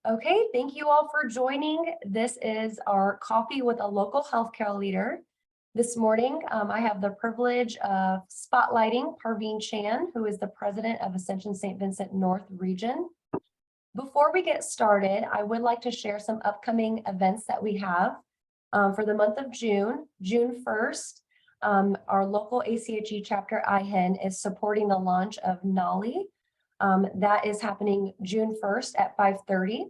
Okay, thank you all for joining. This is our Coffee with a Local Healthcare Leader. This morning, I have the privilege of spotlighting Parveen Chand, who is the president of Ascension St. Vincent North Region. Before we get started, I would like to share some upcoming events that we have for the month of June. June 1st, our local ACHE chapter IHEN is supporting the launch of NOLI. That is happening June 1st at 5:30.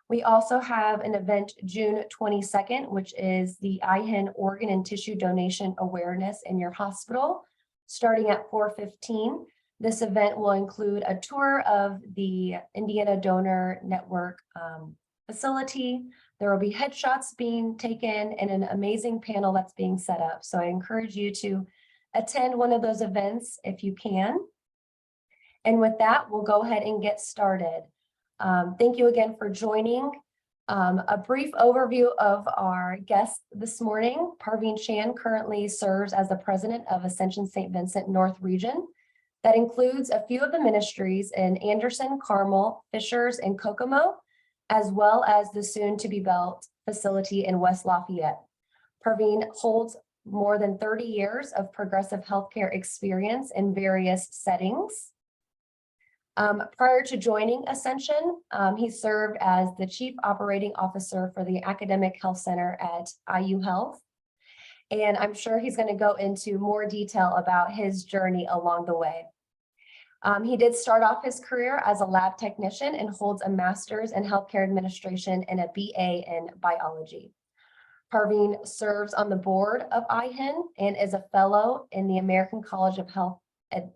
We also have an event June 22nd, which is the IHEN organ and tissue donation awareness in your hospital, starting at 4:15. This event will include a tour of the Indiana Donor Network facility. There will be headshots being taken and an amazing panel that's being set up. So I encourage you to attend one of those events if you can. And with that, we'll go ahead and get started. Thank you again for joining. A brief overview of our guest this morning. Parveen Chand currently serves as the president of Ascension St. Vincent North Region. That includes a few of the ministries in Anderson, Carmel, Fishers, and Kokomo, as well as the soon-to-be-built facility in West Lafayette. Parveen holds more than 30 years of progressive healthcare experience in various settings. Prior to joining Ascension, he served as the Chief Operating Officer for the Academic Health Center at IU Health. And I'm sure he's going to go into more detail about his journey along the way. He did start off his career as a lab technician and holds a master's in healthcare administration and a BA in biology. Parveen serves on the board of IHEN and is a fellow in the American College of Health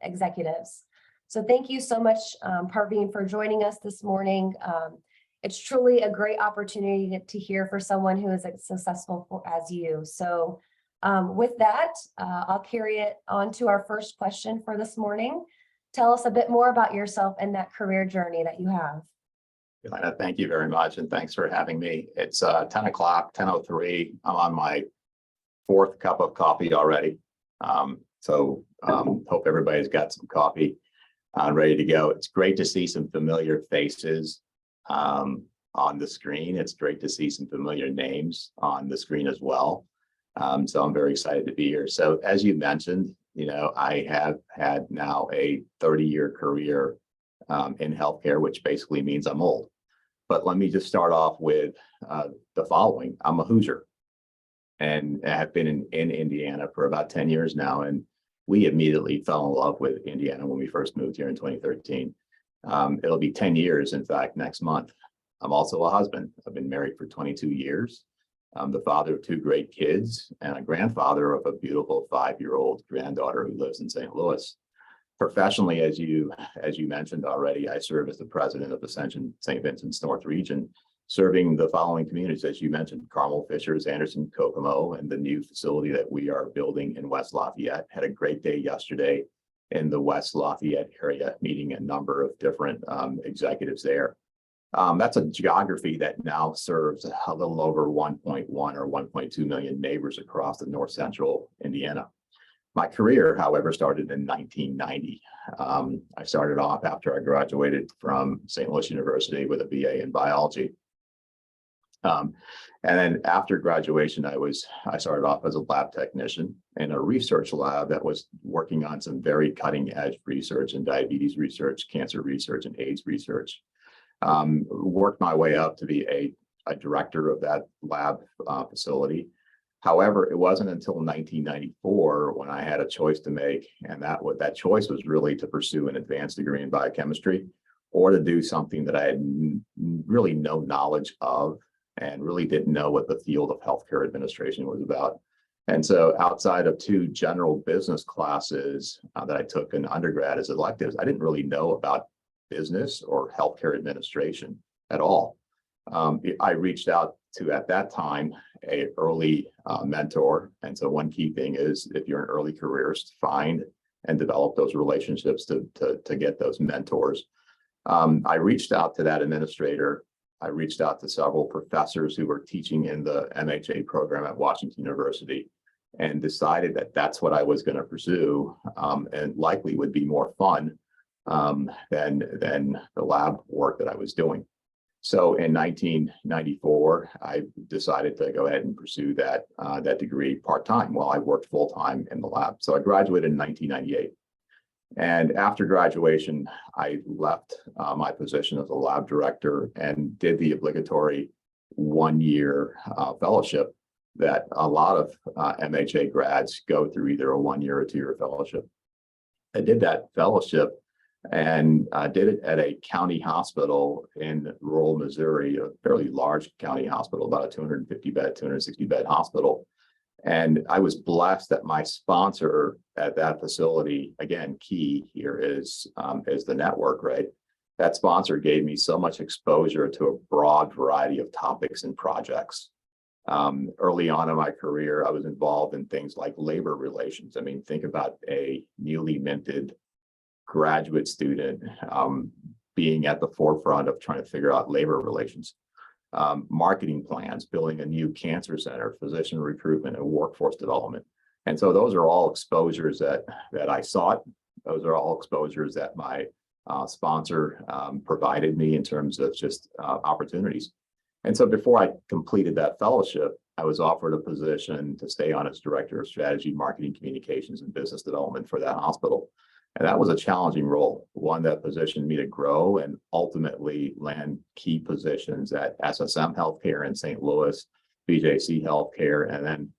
Executives. So thank you so much, Parveen, for joining us this morning. It's truly a great opportunity to hear for someone who is as successful as you. So with that, I'll carry it on to our first question for this morning. Tell us a bit more about yourself and that career journey that you have. Thank you very much, and thanks for having me. It's 10 o'clock, 10:03. I'm on my fourth cup of coffee already. Hope everybody's got some coffee ready to go. It's great to see some familiar faces on the screen. It's great to see some familiar names on the screen as well. So I'm very excited to be here. So as you mentioned, I have had now a 30-year career in healthcare, which basically means I'm old. But let me just start off with the following. I'm a Hoosier and I have been in Indiana for about 10 years now. And we immediately fell in love with Indiana when we first moved here in 2013. It'll be 10 years, in fact, next month. I'm also a husband. I've been married for 22 years. I'm the father of two great kids and a grandfather of a beautiful 5-year-old granddaughter who lives in St. Louis. Professionally, as you mentioned already, I serve as the president of Ascension St. Vincent's North Region, serving the following communities, as you mentioned: Carmel, Fishers, Anderson, Kokomo, and the new facility that we are building in West Lafayette. Had a great day yesterday in the West Lafayette area, meeting a number of different executives there. That's a geography that now serves a little over 1.1 or 1.2 million neighbors across the north central Indiana. My career, however, started in 1990. I started off after I graduated from St. Louis University with a BA in biology. And then after graduation, I started off as a lab technician in a research lab that was working on some very cutting edge research in diabetes research, cancer research, and AIDS research. Worked my way up to be a director of that lab facility. However, it wasn't until 1994 when I had a choice to make, and that choice was really to pursue an advanced degree in biochemistry or to do something that I had really no knowledge of and really didn't know what the field of healthcare administration was about. And so outside of two general business classes that I took in undergrad as electives, I didn't really know about business or healthcare administration at all. I reached out to, at that time, an early mentor. And so one key thing is, if you're an early careerist, find and develop those relationships to get those mentors. I reached out to that administrator. I reached out to several professors who were teaching in the MHA program at Washington University and decided that that's what I was going to pursue, and likely would be more fun than the lab work that I was doing. So in 1994, I decided to go ahead and pursue that degree part-time while I worked full-time in the lab. So I graduated in 1998. And after graduation, I left my position as a lab director and did the obligatory 1-year fellowship that a lot of MHA grads go through, either a 1-year or 2-year fellowship. I did that fellowship and did it at a county hospital in rural Missouri, a fairly large county hospital, about a 250 bed, 260 bed hospital. And I was blessed that my sponsor at that facility, again, key here is the network, right? That sponsor gave me so much exposure to a broad variety of topics and projects. Early on in my career, I was involved in things like labor relations. I mean, think about a newly minted graduate student being at the forefront of trying to figure out labor relations. Marketing plans, building a new cancer center, physician recruitment, and workforce development. And so those are all exposures that I sought. Those are all exposures that my sponsor provided me in terms of just opportunities. And so before I completed that fellowship, I was offered a position to stay on as director of strategy, marketing, communications, and business development for that hospital. And that was a challenging role, one that positioned me to grow and ultimately land key positions at SSM Healthcare in St. Louis, BJC Healthcare, and then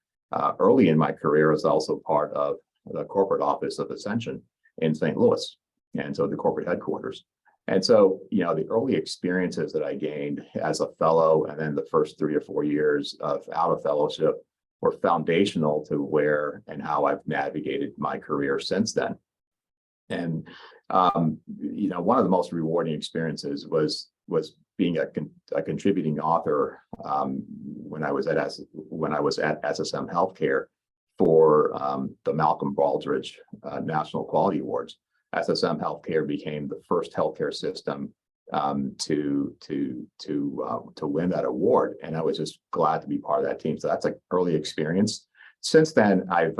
early in my career, I was also part of the corporate office of Ascension in St. Louis, and so the corporate headquarters. And so, you know, the early experiences that I gained as a fellow, and then the first 3 or 4 years out of fellowship, were foundational to where and how I've navigated my career since then. And you know, one of the most rewarding experiences was being a contributing author when I was at SSM Healthcare for the Malcolm Baldrige National Quality Awards. SSM Healthcare became the first healthcare system to win that award, and I was just glad to be part of that team. So that's an early experience. Since then, I've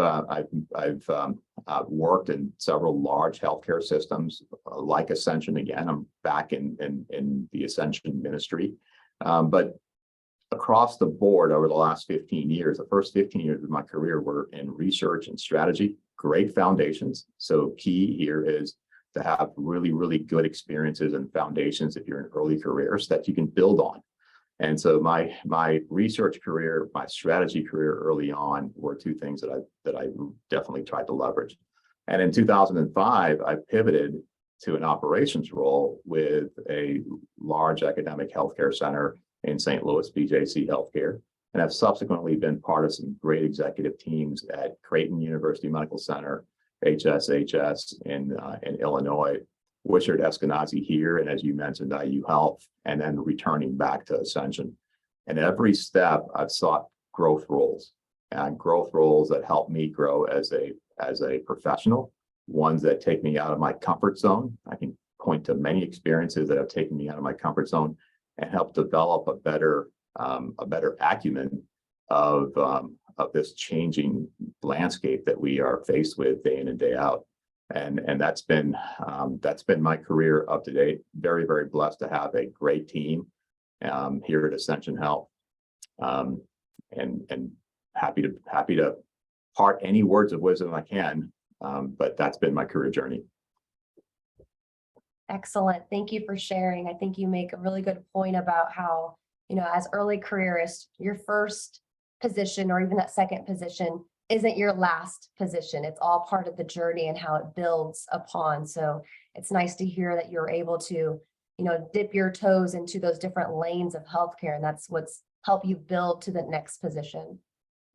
worked in several large healthcare systems like Ascension. Again, I'm back in the Ascension ministry, but across the board over the last 15 years, the first 15 years of my career were in research and strategy, great foundations. So key here is to have really, really good experiences and foundations if you're in early careers that you can build on. And so my research career, my strategy career early on were two things that I definitely tried to leverage. And in 2005, I pivoted to an operations role with a large academic healthcare center in St. Louis, BJC Healthcare, and have subsequently been part of some great executive teams at Creighton University Medical Center, HSHS in Illinois, Wishart Eskenazi here, and as you mentioned, IU Health, and then returning back to Ascension. And every step I've sought growth roles, and growth roles that help me grow as a professional, ones that take me out of my comfort zone. I can point to many experiences that have taken me out of my comfort zone and help develop a better acumen of this changing landscape that we are faced with day in and day out. And that's been my career up to date. Very, very blessed to have a great team here at Ascension Health, and happy to part any words of wisdom I can. But that's been my career journey. Excellent. Thank you for sharing. I think you make a really good point about how, you know, as early careerists, your first position or even that second position isn't your last position. It's all part of the journey and how it builds upon. So it's nice to hear that you're able to, you know, dip your toes into those different lanes of healthcare, and that's what's helped you build to the next position.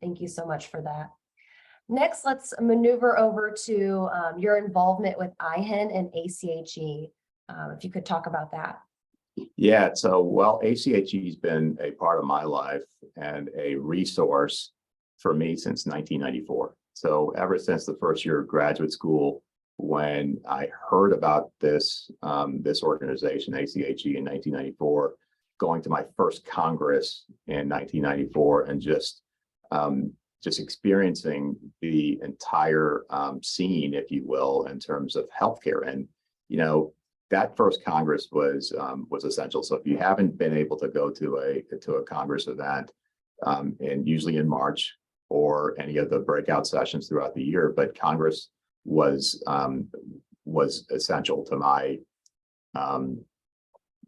Thank you so much for that. Next, let's maneuver over to your involvement with IHEN and ACHE. If you could talk about that. Yeah, so well, ACHE has been a part of my life and a resource for me since 1994. So ever since the first year of graduate school, when I heard about this organization, ACHE, in 1994, going to my first Congress in 1994, and just experiencing the entire scene, if you will, in terms of healthcare. And you know, that first Congress was essential. So if you haven't been able to go to a Congress event, and usually in March or any of the breakout sessions throughout the year, but Congress was essential to my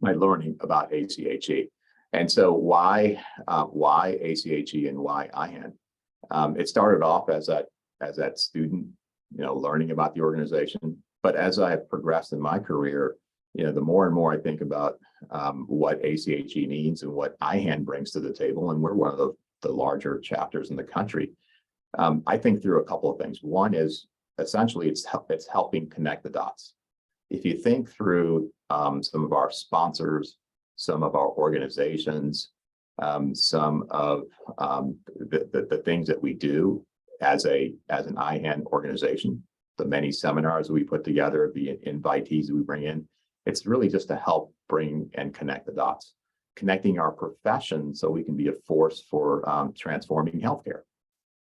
my learning about ACHE. And so why ACHE and why IHAN? It started off as that student, learning about the organization. But as I have progressed in my career, the more and more I think about what ACHE needs and what IHAN brings to the table, and we're one of the larger chapters in the country. I think through a couple of things. One is essentially it's helping connect the dots. If you think through some of our sponsors, some of our organizations, some of the things that we do as an IHAN organization, the many seminars we put together, the invitees that we bring in, it's really just to help bring and connect the dots, connecting our profession so we can be a force for transforming healthcare.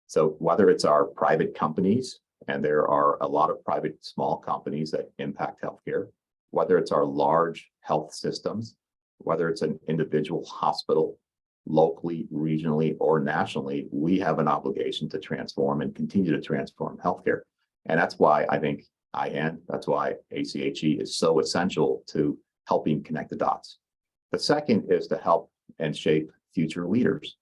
So whether it's our private companies, and there are a lot of private small companies that impact healthcare, whether it's our large health systems, whether it's an individual hospital, locally, regionally, or nationally, we have an obligation to transform and continue to transform healthcare. And that's why I think that's why ACHE is so essential to helping connect the dots. The second is to help and shape future leaders.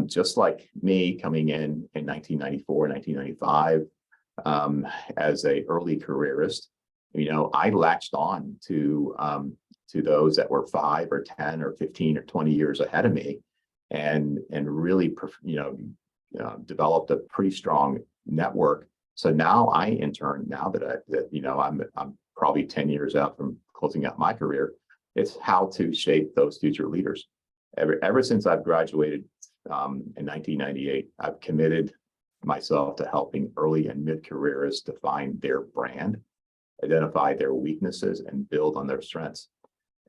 Just like me coming in 1994, 1995, as an early careerist, I latched on to those that were 5 or 10 or 15 or 20 years ahead of me, and really, developed a pretty strong network. So now I'm probably 10 years out from closing out my career, it's how to shape those future leaders. Ever since I've graduated in 1998, I've committed myself to helping early and mid-careerists define their brand, identify their weaknesses, and build on their strengths.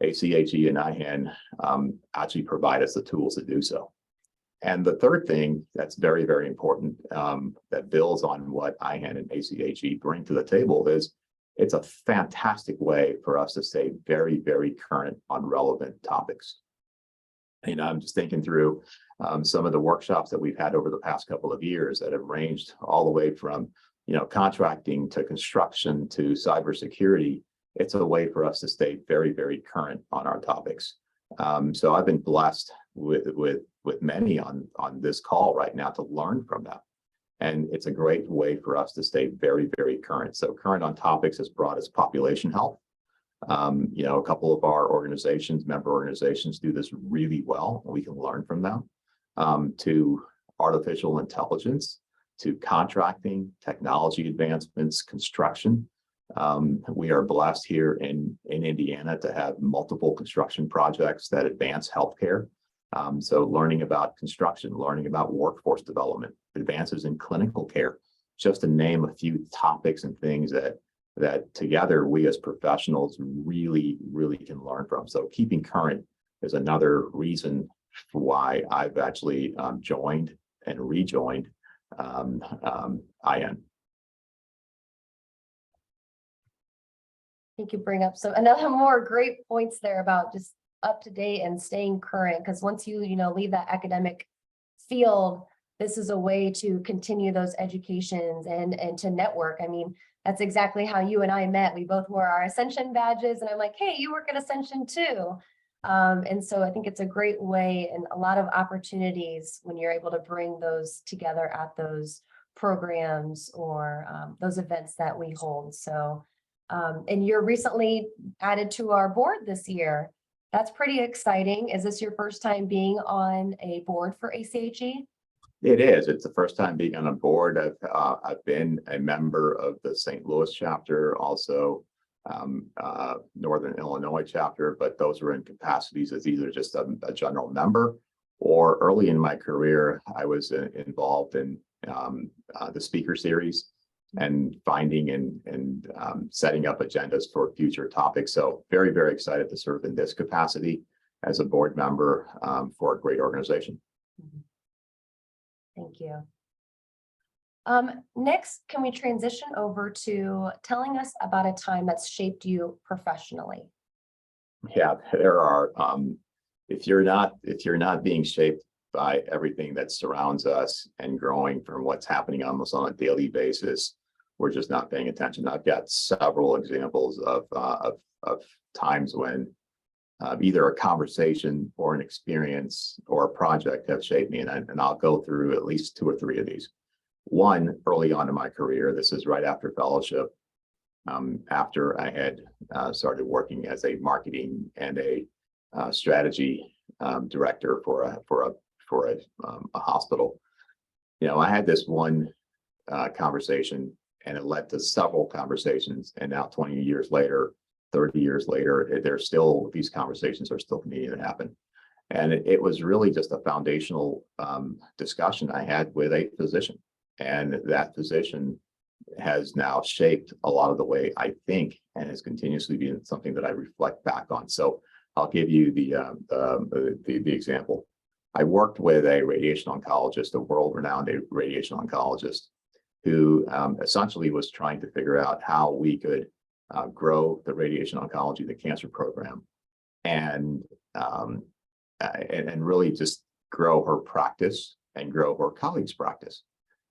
ACHE and IHAN actually provide us the tools to do so. And the third thing that's very, very important that builds on what IHAN and ACHE bring to the table is it's a fantastic way for us to stay very, very current on relevant topics. I'm just thinking through some of the workshops that we've had over the past couple of years that have ranged all the way from contracting to construction to cybersecurity. It's a way for us to stay very, very current on our topics. So I've been blessed with many on this call right now to learn from them. And it's a great way for us to stay very, very current. So current on topics as broad as population health. A couple of our member organizations do this really well, and we can learn from them, to artificial intelligence, to contracting, technology advancements, construction. We are blessed here in Indiana to have multiple construction projects that advance healthcare. So learning about construction, learning about workforce development, advances in clinical care, just to name a few topics and things that together we as professionals really, really can learn from. So keeping current is another reason for why I've actually joined and rejoined IHAN. I think you bring up another more great points there about just up to date and staying current, because once you leave that academic field, this is a way to continue those educations and to network. I mean, that's exactly how you and I met. We both wore our Ascension badges, and I'm like, hey, you work at Ascension too. And so I think it's a great way and a lot of opportunities when you're able to bring those together at those programs or those events that we hold. So, and you're recently added to our board this year. That's pretty exciting. Is this your first time being on a board for ACHE? It is. It's the first time being on a board. I've been a member of the St. Louis chapter, also Northern Illinois chapter, but those were in capacities as either just a general member, or early in my career, I was involved in the speaker series and finding and setting up agendas for future topics. So very, very excited to serve in this capacity as a board member for a great organization. Thank you. Next, can we transition over to telling us about a time that's shaped you professionally? Yeah, there are. If you're not being shaped by everything that surrounds us and growing from what's happening almost on a daily basis, we're just not paying attention. I've got several examples of times when either a conversation or an experience or a project have shaped me, and I'll go through at least two or three of these. One, early on in my career, this is right after fellowship, after I had started working as a marketing and a strategy director for a hospital. I had this one conversation, and it led to several conversations. And now, 20 years later, 30 years later, these conversations are still continuing to happen. And it was really just a foundational discussion I had with a physician, and that physician has now shaped a lot of the way I think, and has continuously been something that I reflect back on. So I'll give you the example. I worked with a radiation oncologist, a world-renowned radiation oncologist, who essentially was trying to figure out how we could grow the radiation oncology, the cancer program, and really just grow her practice and grow her colleagues' practice,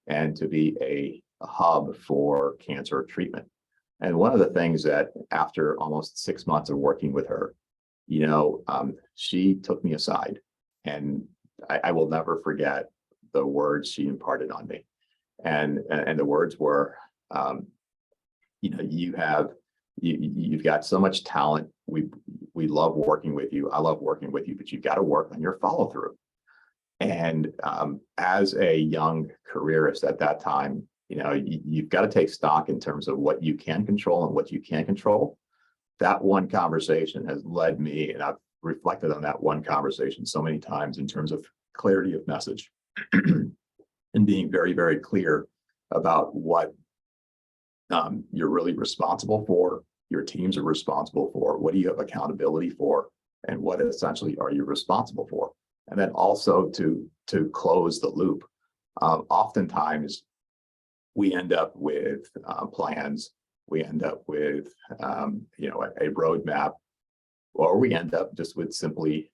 and to be a hub for cancer treatment. And one of the things that, after almost 6 months of working with her, she took me aside, and I will never forget the words she imparted on me. And the words were, you've got so much talent. We love working with you. I love working with you, but you've got to work on your follow through. And as a young careerist at that time, you've got to take stock in terms of what you can control and what you can't control. That one conversation has led me, and I've reflected on that one conversation so many times in terms of clarity of message and being very, very clear about what you're really responsible for, your teams are responsible for, what do you have accountability for, and what essentially are you responsible for? And then also to close the loop. Oftentimes, we end up with plans, we end up with a roadmap, or we end up just with simply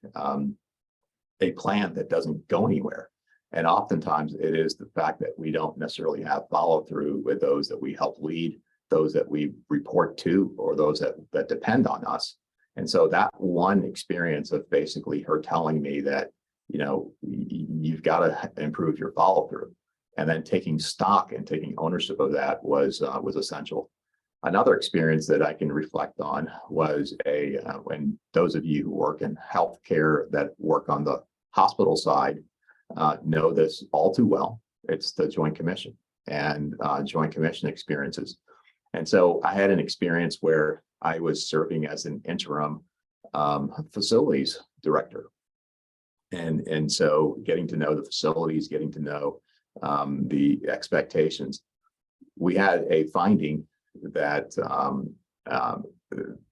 a plan that doesn't go anywhere. And oftentimes it is the fact that we don't necessarily have follow through with those that we help lead, those that we report to, or those that depend on us. And so that one experience of basically her telling me that, you've got to improve your follow through, and then taking stock and taking ownership of that was essential. Another experience that I can reflect on was when those of you who work in healthcare, that work on the hospital side, know this all too well. It's the Joint Commission and Joint Commission experiences. And so I had an experience where I was serving as an interim facilities director. And so getting to know the facilities, getting to know the expectations. We had a finding that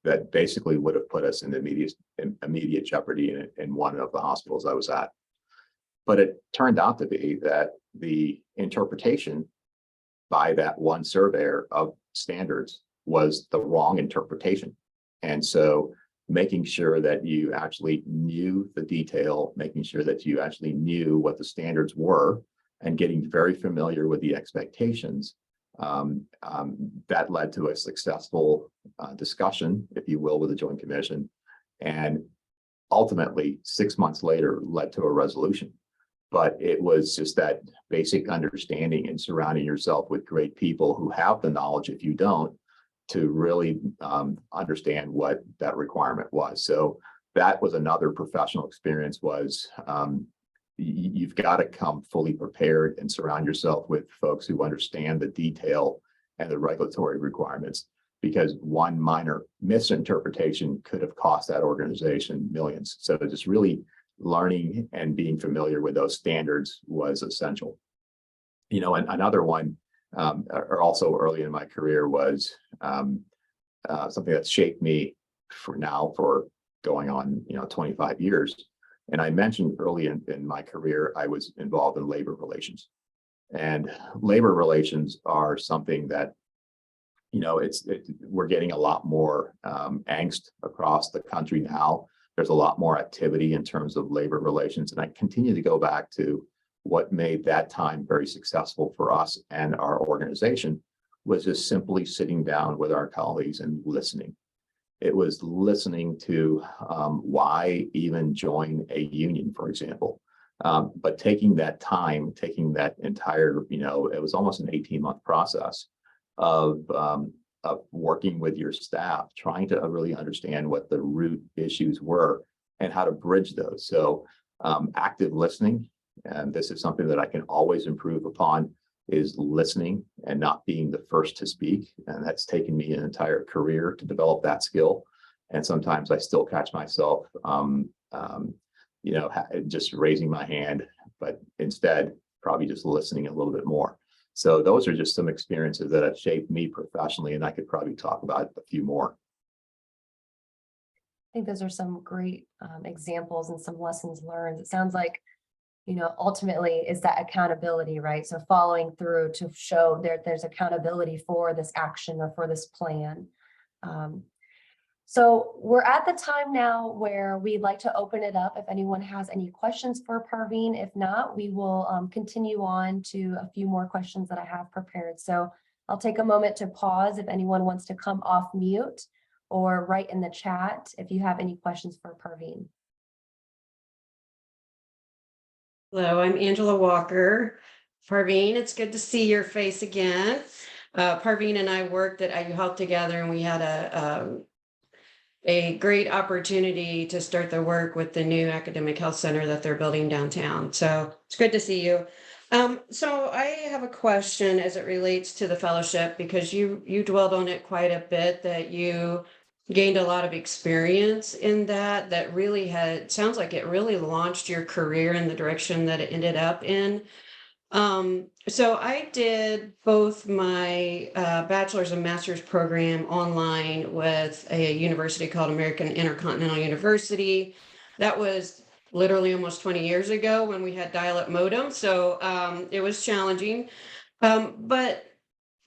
that basically would have put us in immediate jeopardy in one of the hospitals I was at. But it turned out to be that the interpretation by that one surveyor of standards was the wrong interpretation. And so making sure that you actually knew the detail, making sure that you actually knew what the standards were, and getting very familiar with the expectations, that led to a successful discussion, if you will, with the Joint Commission. And ultimately, 6 months later, led to a resolution. But it was just that basic understanding and surrounding yourself with great people who have the knowledge, if you don't, to really understand what that requirement was. So that was another professional experience, was you've got to come fully prepared and surround yourself with folks who understand the detail and the regulatory requirements, because one minor misinterpretation could have cost that organization millions. So just really learning and being familiar with those standards was essential. And another one, or also early in my career, was something that shaped me for going on 25 years. And I mentioned early in my career, I was involved in labor relations. And labor relations are something that, we're getting a lot more angst across the country now. There's a lot more activity in terms of labor relations. And I continue to go back to what made that time very successful for us and our organization was just simply sitting down with our colleagues and listening. It was listening to why even join a union, for example. But taking that time, taking that entire, it was almost an 18-month process of working with your staff, trying to really understand what the root issues were and how to bridge those. So active listening, and this is something that I can always improve upon, is listening and not being the first to speak. And that's taken me an entire career to develop that skill. And sometimes I still catch myself, just raising my hand, but instead probably just listening a little bit more. So those are just some experiences that have shaped me professionally, and I could probably talk about a few more. I think those are some great examples and some lessons learned. It sounds like, ultimately is that accountability, right? So following through to show there's accountability for this action or for this plan. So we're at the time now where we'd like to open it up if anyone has any questions for Parveen. If not, we will continue on to a few more questions that I have prepared. So I'll take a moment to pause if anyone wants to come off mute or write in the chat if you have any questions for Parveen. Hello, I'm Angela Walker. Parveen, it's good to see your face again. Parveen and I worked at IU Health together, and we had a great opportunity to start the work with the new academic health center that they're building downtown. So it's good to see you. So I have a question as it relates to the fellowship, because you dwelled on it quite a bit, that you gained a lot of experience in that really sounds like it really launched your career in the direction that it ended up in. So I did both my bachelor's and master's program online with a university called American Intercontinental University. That was literally almost 20 years ago when we had dial-up modem. So it was challenging. But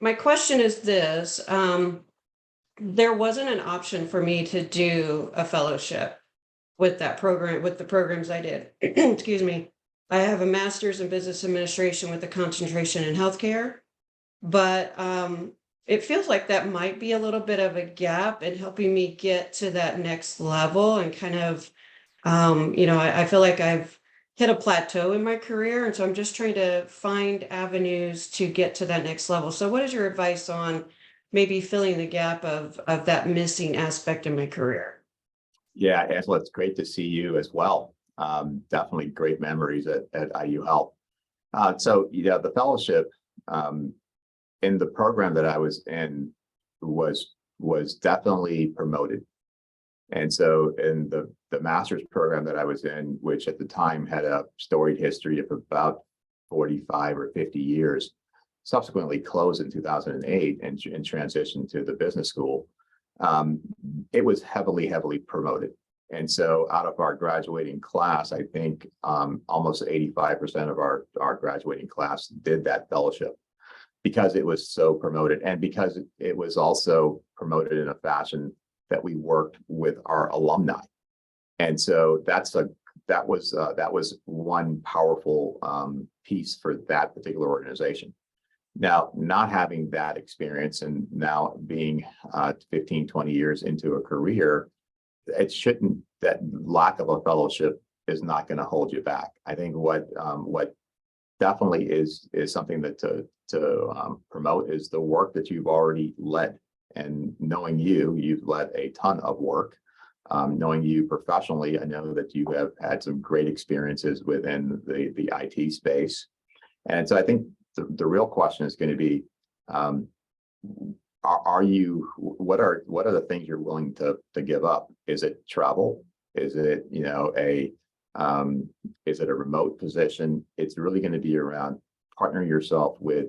my question is this. There wasn't an option for me to do a fellowship with that program, with the programs I did. Excuse me. I have a master's in business administration with a concentration in healthcare, but it feels like that might be a little bit of a gap in helping me get to that next level and kind of, I feel like I've hit a plateau in my career. And so I'm just trying to find avenues to get to that next level. So what is your advice on maybe filling the gap of that missing aspect in my career? Yeah, Angela, it's great to see you as well. Definitely great memories at IU Health. So, the fellowship in the program that I was in was definitely promoted. And so in the master's program that I was in, which at the time had a storied history of about 45 or 50 years, subsequently closed in 2008 and transitioned to the business school, it was heavily promoted. And so out of our graduating class, I think almost 85% of our graduating class did that fellowship because it was so promoted, and because it was also promoted in a fashion that we worked with our alumni. And so that was one powerful piece for that particular organization. Now, not having that experience and now being 15, 20 years into a career, that lack of a fellowship is not going to hold you back. I think what definitely is something that to promote is the work that you've already led. And knowing you've led a ton of work. Knowing you professionally, I know that you have had some great experiences within the IT space. And so I think the real question is going to be, what are the things you're willing to give up? Is it travel? Is it, is it a remote position? It's really going to be around partnering yourself with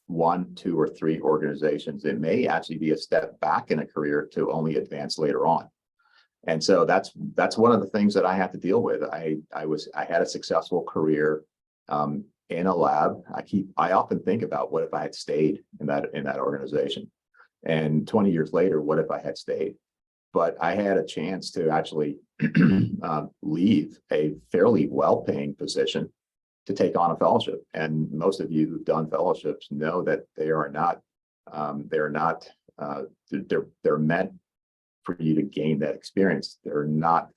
1, 2, or 3 organizations. It may actually be a step back in a career to only advance later on. And so that's one of the things that I have to deal with. I had a successful career in a lab. I often think about what if I had stayed in that organization, and 20 years later, what if I had stayed? But I had a chance to actually leave a fairly well-paying position to take on a fellowship. And most of you who've done fellowships know that they're meant for you to gain that experience. They're not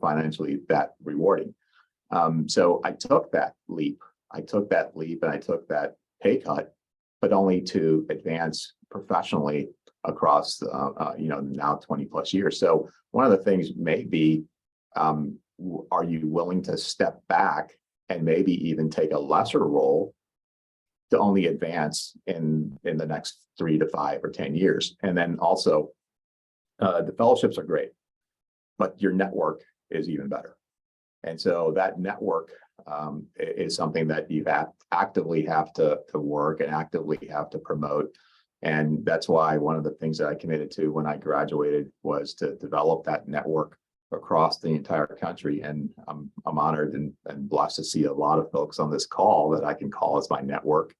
financially that rewarding. So I took that leap. And I took that pay cut, but only to advance professionally across, now 20 plus years. So one of the things may be, are you willing to step back and maybe even take a lesser role to only advance in the next 3 to 5 or 10 years? And then also, the fellowships are great, but your network is even better. And so that network is something that you actively have to work and actively have to promote. And that's why one of the things that I committed to when I graduated was to develop that network across the entire country. And I'm honored and blessed to see a lot of folks on this call that I can call as my network.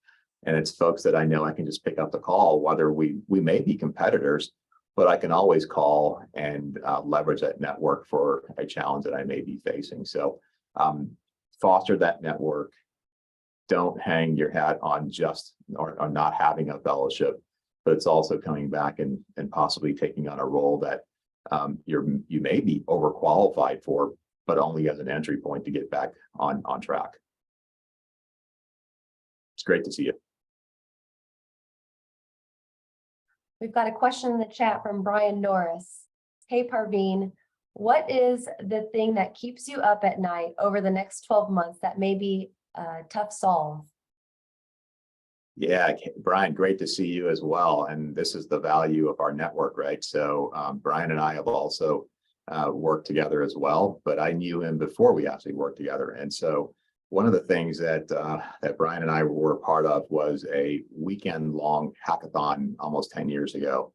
And it's folks that I know I can just pick up the call, whether we may be competitors, but I can always call and leverage that network for a challenge that I may be facing. So foster that network. Don't hang your hat on just or not having a fellowship, but it's also coming back and possibly taking on a role that you may be overqualified for, but only as an entry point to get back on track. It's great to see you. We've got a question in the chat from Brian Norris. Hey, Parveen, what is the thing that keeps you up at night over the next 12 months that may be a tough solve? Yeah, Brian, great to see you as well. And this is the value of our network, right? So Brian and I have also worked together as well, but I knew him before we actually worked together. And so one of the things that Brian and I were a part of was a weekend-long hackathon almost 10 years ago.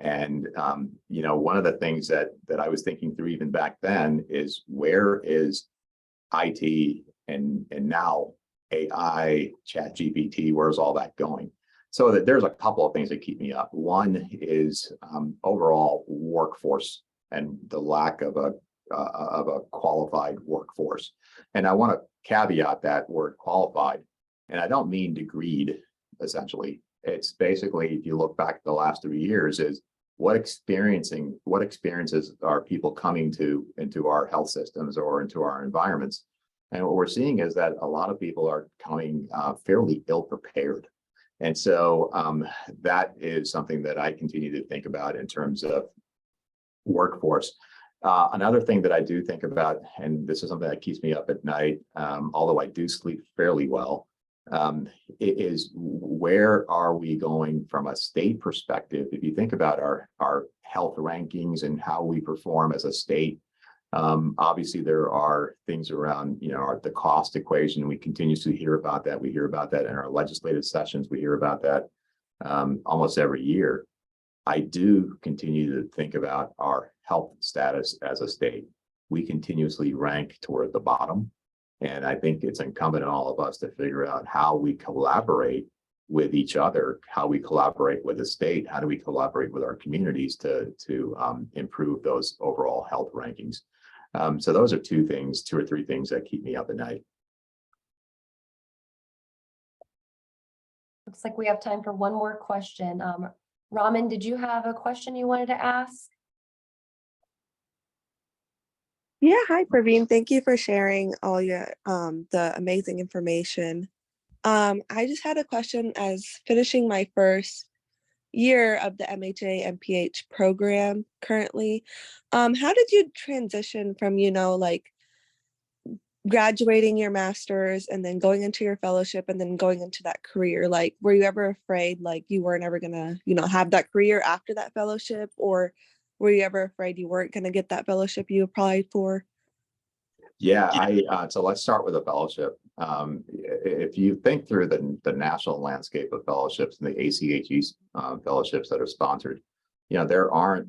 And one of the things that I was thinking through even back then is, where is IT and now AI, ChatGPT, where's all that going? So that there's a couple of things that keep me up. One is overall workforce and the lack of a qualified workforce. And I want to caveat that word qualified, and I don't mean degreed, essentially. It's basically, if you look back the last 3 years, is what experiences are people coming into our health systems or into our environments. And what we're seeing is that a lot of people are coming fairly ill prepared. And so that is something that I continue to think about in terms of workforce. Another thing that I do think about, and this is something that keeps me up at night, although I do sleep fairly well, is where are we going from a state perspective? If you think about our health rankings and how we perform as a state, obviously there are things around, the cost equation. We continuously hear about that. We hear about that in our legislative sessions. We hear about that almost every year. I do continue to think about our health status as a state. We continuously rank toward the bottom. And I think it's incumbent on all of us to figure out how we collaborate with each other, how we collaborate with the state, how do we collaborate with our communities to improve those overall health rankings. So those are 2 or 3 things that keep me up at night. Looks like we have time for one more question. Raman, did you have a question you wanted to ask? Yeah, hi, Parveen. Thank you for sharing all your the amazing information. I just had a question as finishing my first year of the MHA MPH program currently. How did you transition from, graduating your master's and then going into your fellowship and then going into that career? Like, were you ever afraid, like, you weren't ever gonna, have that career after that fellowship? Or were you ever afraid you weren't gonna get that fellowship you applied for? Yeah, so let's start with a fellowship. If you think through the national landscape of fellowships and the ACHE fellowships that are sponsored, there aren't,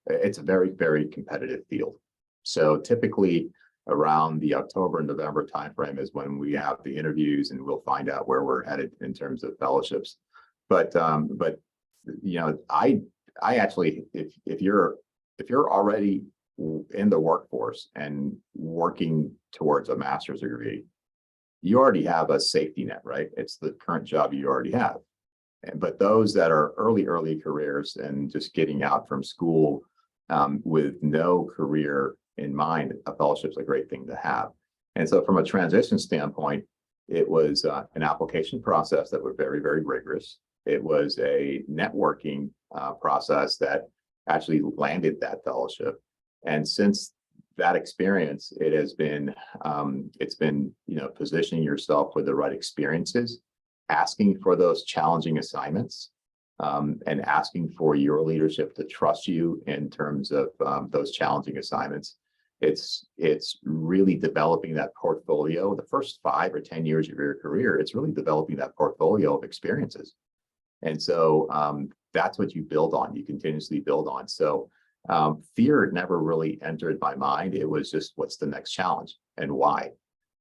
it's a very, very competitive field. So typically, around the October and November timeframe is when we have the interviews, and we'll find out where we're headed in terms of fellowships. But you know, I actually, if you're already in the workforce and working towards a master's degree, you already have a safety net, right? It's the current job you already have. But those that are early careers and just getting out from school with no career in mind, a fellowship is a great thing to have. And so from a transition standpoint, it was an application process that was very, very rigorous. It was a networking process that actually landed that fellowship. And since that experience, it has been, you know, positioning yourself with the right experiences, asking for those challenging assignments, and asking for your leadership to trust you in terms of those challenging assignments. It's really developing that portfolio. The first 5 or 10 years of your career, it's really developing that portfolio of experiences. And so that's what you build on, you continuously build on. So fear never really entered my mind. It was just, what's the next challenge and why?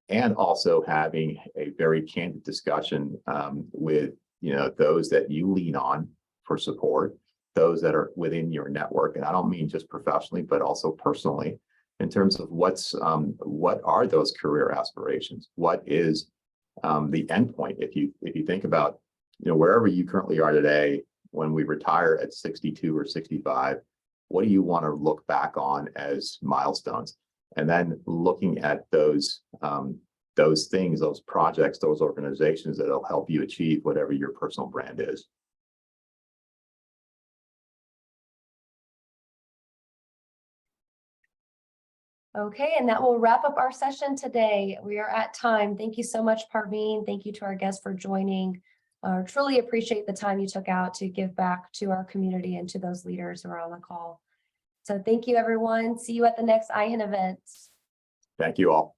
And also having a very candid discussion with, you know, those that you lean on for support, those that are within your network. And I don't mean just professionally, but also personally, in terms of what are those career aspirations? What is the endpoint? If you think about, you know, wherever you currently are today, when we retire at 62 or 65, what do you want to look back on as milestones? And then looking at those things, those projects, those organizations that'll help you achieve whatever your personal brand is. Okay, and that will wrap up our session today. We are at time. Thank you so much, Parveen. Thank you to our guests for joining. Truly appreciate the time you took out to give back to our community and to those leaders who are on the call. So thank you, everyone. See you at the next IHN event. Thank you all.